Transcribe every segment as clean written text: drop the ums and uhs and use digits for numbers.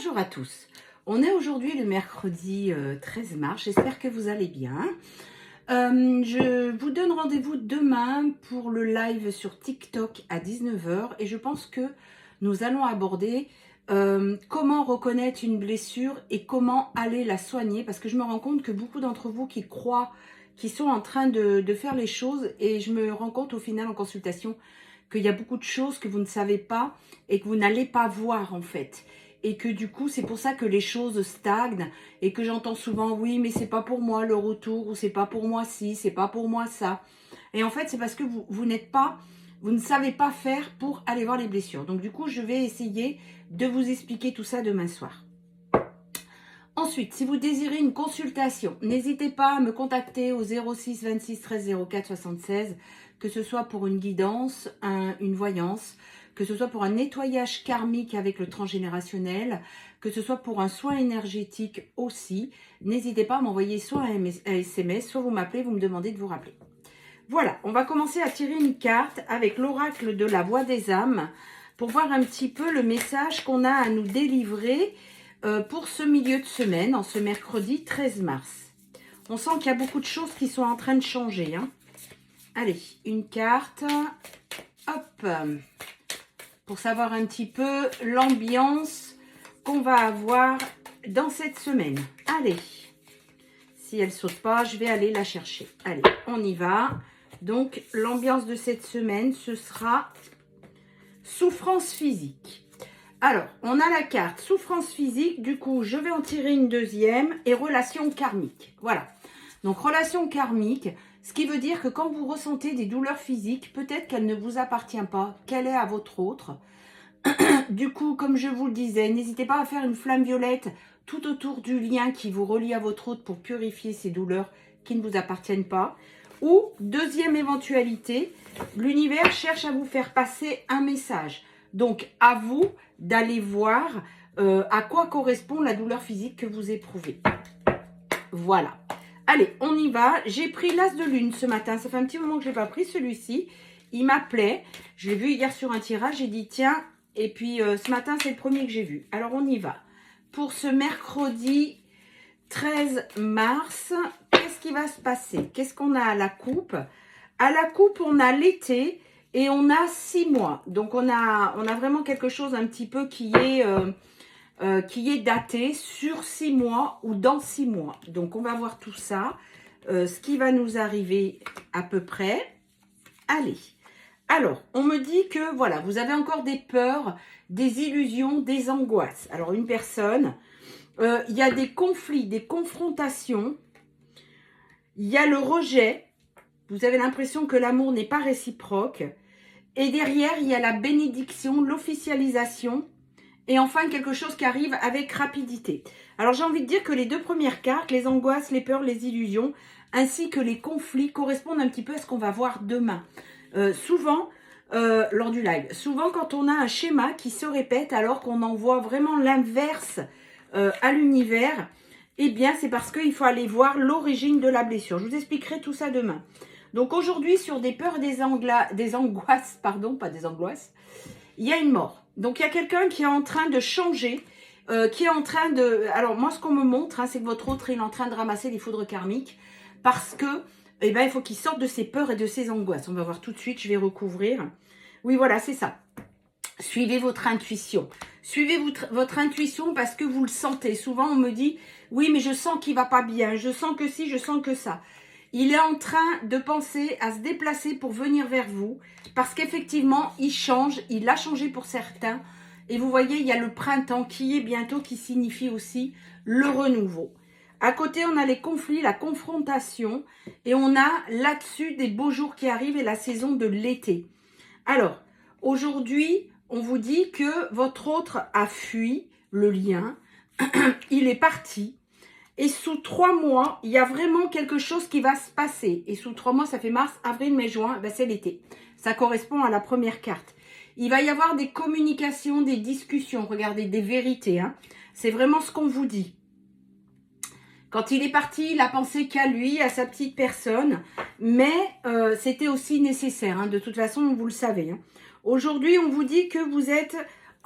Bonjour à tous. On est aujourd'hui le mercredi 13 mars. J'espère que vous allez bien. Je vous donne rendez-vous demain pour le live sur TikTok à 19 h. Et je pense que nous allons aborder comment reconnaître une blessure et comment aller la soigner. Parce que je me rends compte que beaucoup d'entre vous qui croient, qui sont en train de faire les choses. Et je me rends compte au final en consultation qu'il y a beaucoup de choses que vous ne savez pas et que vous n'allez pas voir en fait. Et que du coup, c'est pour ça que les choses stagnent et que j'entends souvent, oui, mais c'est pas pour moi le retour, ou c'est pas pour moi ci, c'est pas pour moi ça. Et en fait, c'est parce que vous ne savez pas faire pour aller voir les blessures. Donc du coup, je vais essayer de vous expliquer tout ça demain soir. Ensuite, si vous désirez une consultation, n'hésitez pas à me contacter au 06 26 13 04 76, que ce soit pour une guidance, une voyance, que ce soit pour un nettoyage karmique avec le transgénérationnel, que ce soit pour un soin énergétique aussi. N'hésitez pas à m'envoyer soit un SMS, soit vous m'appelez, vous me demandez de vous rappeler. Voilà, on va commencer à tirer une carte avec l'oracle de la voix des âmes pour voir un petit peu le message qu'on a à nous délivrer pour ce milieu de semaine, en ce mercredi 13 mars. On sent qu'il y a beaucoup de choses qui sont en train de changer. Hein. Allez, une carte. Hop. Pour savoir un petit peu l'ambiance qu'on va avoir dans cette semaine. Allez. Si elle ne saute pas, je vais aller la chercher. Allez, on y va. Donc, l'ambiance de cette semaine, ce sera souffrance physique. Alors, on a la carte souffrance physique, du coup, je vais en tirer une deuxième et relation karmique. Voilà. Donc, relation karmique, ce qui veut dire que quand vous ressentez des douleurs physiques, peut-être qu'elle ne vous appartient pas, qu'elle est à votre autre. Du coup, comme je vous le disais, n'hésitez pas à faire une flamme violette tout autour du lien qui vous relie à votre autre pour purifier ces douleurs qui ne vous appartiennent pas. Ou, deuxième éventualité, l'univers cherche à vous faire passer un message. Donc, à vous d'aller voir à quoi correspond la douleur physique que vous éprouvez. Voilà. Allez, on y va. J'ai pris l'as de lune ce matin. Ça fait un petit moment que je n'ai pas pris celui-ci. Il m'appelait. Je l'ai vu hier sur un tirage. J'ai dit, tiens, et puis ce matin, c'est le premier que j'ai vu. Alors, on y va. Pour ce mercredi 13 mars, qu'est-ce qui va se passer? Qu'est-ce qu'on a à la coupe? À la coupe, on a l'été. Et on a 6 mois. Donc, on a vraiment quelque chose un petit peu qui est daté sur 6 mois ou dans 6 mois. Donc, on va voir tout ça. Ce qui va nous arriver à peu près. Allez. Alors, on me dit que, voilà, vous avez encore des peurs, des illusions, des angoisses. Alors, une personne, il y a des conflits, des confrontations. Il y a le rejet. Vous avez l'impression que l'amour n'est pas réciproque. Et derrière, il y a la bénédiction, l'officialisation. Et enfin, quelque chose qui arrive avec rapidité. Alors, j'ai envie de dire que les deux premières cartes, les angoisses, les peurs, les illusions, ainsi que les conflits, correspondent un petit peu à ce qu'on va voir demain. Souvent, lors du live, souvent quand on a un schéma qui se répète alors qu'on envoie vraiment l'inverse à l'univers, eh bien, c'est parce qu'il faut aller voir l'origine de la blessure. Je vous expliquerai tout ça demain. Donc aujourd'hui, sur des peurs, des angoisses, pardon, pas des angoisses, il y a une mort. Donc il y a quelqu'un qui est en train de changer, qui est en train de... Alors moi, ce qu'on me montre, hein, c'est que votre autre est en train de ramasser les foudres karmiques parce que, eh ben, il faut qu'il sorte de ses peurs et de ses angoisses. On va voir tout de suite, je vais recouvrir. Oui, voilà, c'est ça. Suivez votre intuition. Suivez votre intuition parce que vous le sentez. Souvent, on me dit, oui, mais je sens qu'il va pas bien, je sens que ci, je sens que ça. Il est en train de penser à se déplacer pour venir vers vous parce qu'effectivement, il change, il a changé pour certains. Et vous voyez, il y a le printemps qui est bientôt, qui signifie aussi le renouveau. À côté, on a les conflits, la confrontation et on a là-dessus des beaux jours qui arrivent et la saison de l'été. Alors, aujourd'hui, on vous dit que votre autre a fui le lien, il est parti. Et sous 3 mois, il y a vraiment quelque chose qui va se passer. Et sous 3 mois, ça fait mars, avril, mai, juin, ben c'est l'été. Ça correspond à la première carte. Il va y avoir des communications, des discussions, regardez, des vérités. Hein. C'est vraiment ce qu'on vous dit. Quand il est parti, il a pensé qu'à lui, à sa petite personne. Mais c'était aussi nécessaire. Hein. De toute façon, vous le savez. Hein. Aujourd'hui, on vous dit que vous êtes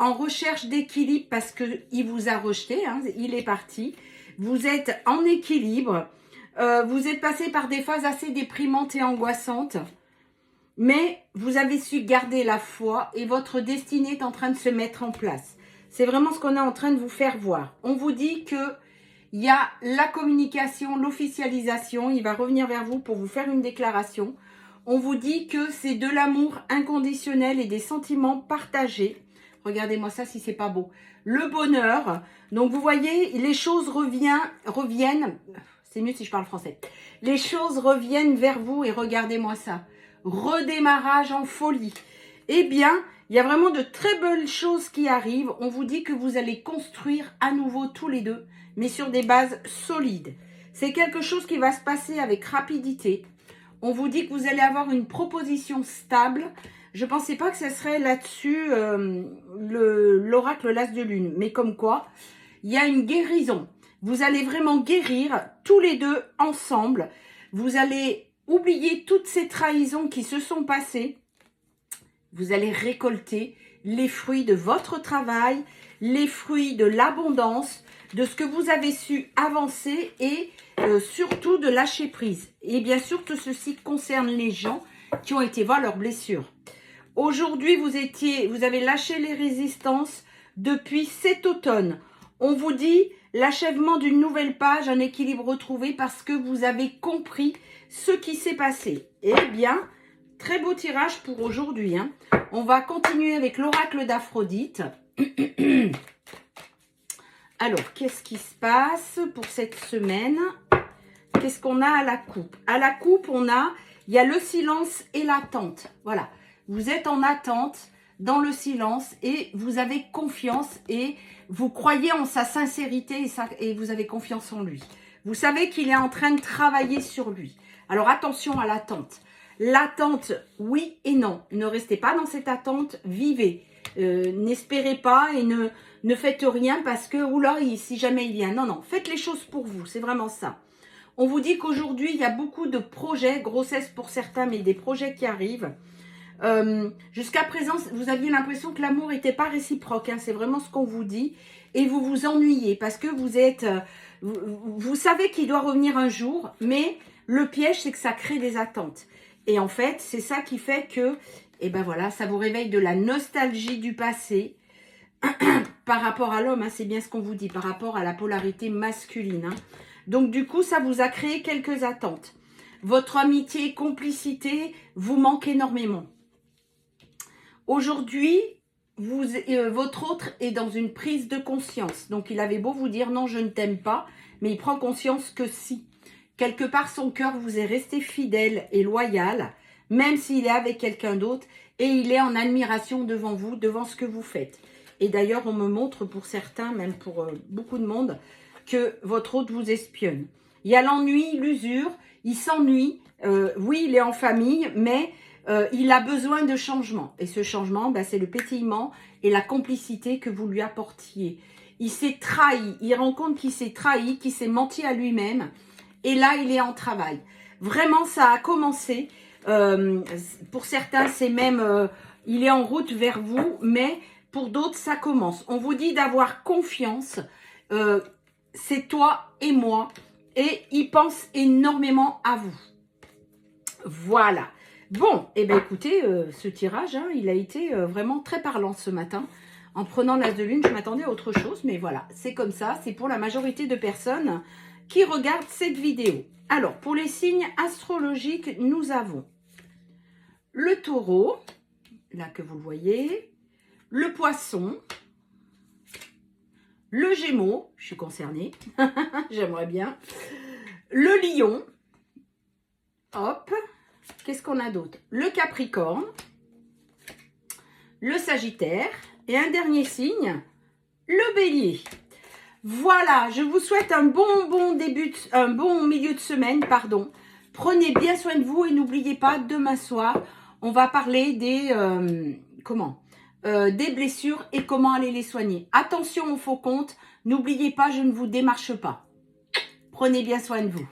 en recherche d'équilibre parce qu'il vous a rejeté, hein, il est parti. Vous êtes en équilibre. Vous êtes passé par des phases assez déprimantes et angoissantes. Mais vous avez su garder la foi et votre destinée est en train de se mettre en place. C'est vraiment ce qu'on est en train de vous faire voir. On vous dit que il y a la communication, l'officialisation. Il va revenir vers vous pour vous faire une déclaration. On vous dit que c'est de l'amour inconditionnel et des sentiments partagés. Regardez-moi ça si c'est pas beau. Le bonheur. Donc vous voyez, les choses reviennent. C'est mieux si je parle français. Les choses reviennent vers vous et regardez-moi ça. Redémarrage en folie. Eh bien, il y a vraiment de très belles choses qui arrivent. On vous dit que vous allez construire à nouveau tous les deux, mais sur des bases solides. C'est quelque chose qui va se passer avec rapidité. On vous dit que vous allez avoir une proposition stable. Je ne pensais pas que ce serait là-dessus l'oracle l'as de lune. Mais comme quoi, il y a une guérison. Vous allez vraiment guérir tous les deux ensemble. Vous allez oublier toutes ces trahisons qui se sont passées. Vous allez récolter les fruits de votre travail, les fruits de l'abondance, de ce que vous avez su avancer et surtout de lâcher prise. Et bien sûr, tout ceci concerne les gens qui ont été voir leurs blessures. Aujourd'hui, vous avez lâché les résistances depuis cet automne. On vous dit l'achèvement d'une nouvelle page, un équilibre retrouvé parce que vous avez compris ce qui s'est passé. Eh bien, très beau tirage pour aujourd'hui, hein. On va continuer avec l'oracle d'Aphrodite. Alors, qu'est-ce qui se passe pour cette semaine? Qu'est-ce qu'on a à la coupe? À la coupe, il y a le silence et l'attente. Voilà, vous êtes en attente dans le silence et vous avez confiance et vous croyez en sa sincérité et vous avez confiance en lui. Vous savez qu'il est en train de travailler sur lui. Alors attention à l'attente. L'attente, oui et non. Ne restez pas dans cette attente, vivez. N'espérez pas et ne faites rien parce que, oula, si jamais il vient. Non, non, faites les choses pour vous, c'est vraiment ça. On vous dit qu'aujourd'hui, il y a beaucoup de projets, grossesse pour certains, mais des projets qui arrivent. Jusqu'à présent, vous aviez l'impression que l'amour n'était pas réciproque, hein, c'est vraiment ce qu'on vous dit. Et vous vous ennuyez parce que vous savez qu'il doit revenir un jour, mais le piège, c'est que ça crée des attentes. Et en fait, c'est ça qui fait que, eh ben voilà, ça vous réveille de la nostalgie du passé par rapport à l'homme, hein, c'est bien ce qu'on vous dit, par rapport à la polarité masculine. Hein. Donc du coup, ça vous a créé quelques attentes. Votre amitié, complicité vous manque énormément. Aujourd'hui, votre autre est dans une prise de conscience. Donc, il avait beau vous dire non, je ne t'aime pas, mais il prend conscience que si. Quelque part, son cœur vous est resté fidèle et loyal, même s'il est avec quelqu'un d'autre, et il est en admiration devant vous, devant ce que vous faites. Et d'ailleurs, on me montre pour certains, même pour beaucoup de monde, que votre autre vous espionne. Il y a l'ennui, l'usure, il s'ennuie. Oui, il est en famille, mais il a besoin de changement. Et ce changement, c'est le pétillement et la complicité que vous lui apportiez. Il s'est trahi, il rend compte qu'il s'est trahi, qu'il s'est menti à lui-même. Et là, il est en travail. Vraiment, ça a commencé. Pour certains, c'est même, il est en route vers vous, mais pour d'autres, ça commence. On vous dit d'avoir confiance. C'est toi et moi. Et il pense énormément à vous. Voilà. Bon, eh bien écoutez, ce tirage, hein, il a été vraiment très parlant ce matin. En prenant l'as de lune, je m'attendais à autre chose, mais voilà, c'est comme ça. C'est pour la majorité de personnes qui regardent cette vidéo. Alors, pour les signes astrologiques, nous avons le taureau, là que vous le voyez, le poisson, le gémeau, je suis concernée, j'aimerais bien, le lion, hop, qu'est-ce qu'on a d'autre? Le capricorne, le sagittaire et un dernier signe, le bélier. Voilà, je vous souhaite un bon milieu de semaine, pardon. Prenez bien soin de vous et n'oubliez pas, demain soir, on va parler des blessures et comment aller les soigner. Attention aux faux comptes, n'oubliez pas, je ne vous démarche pas. Prenez bien soin de vous.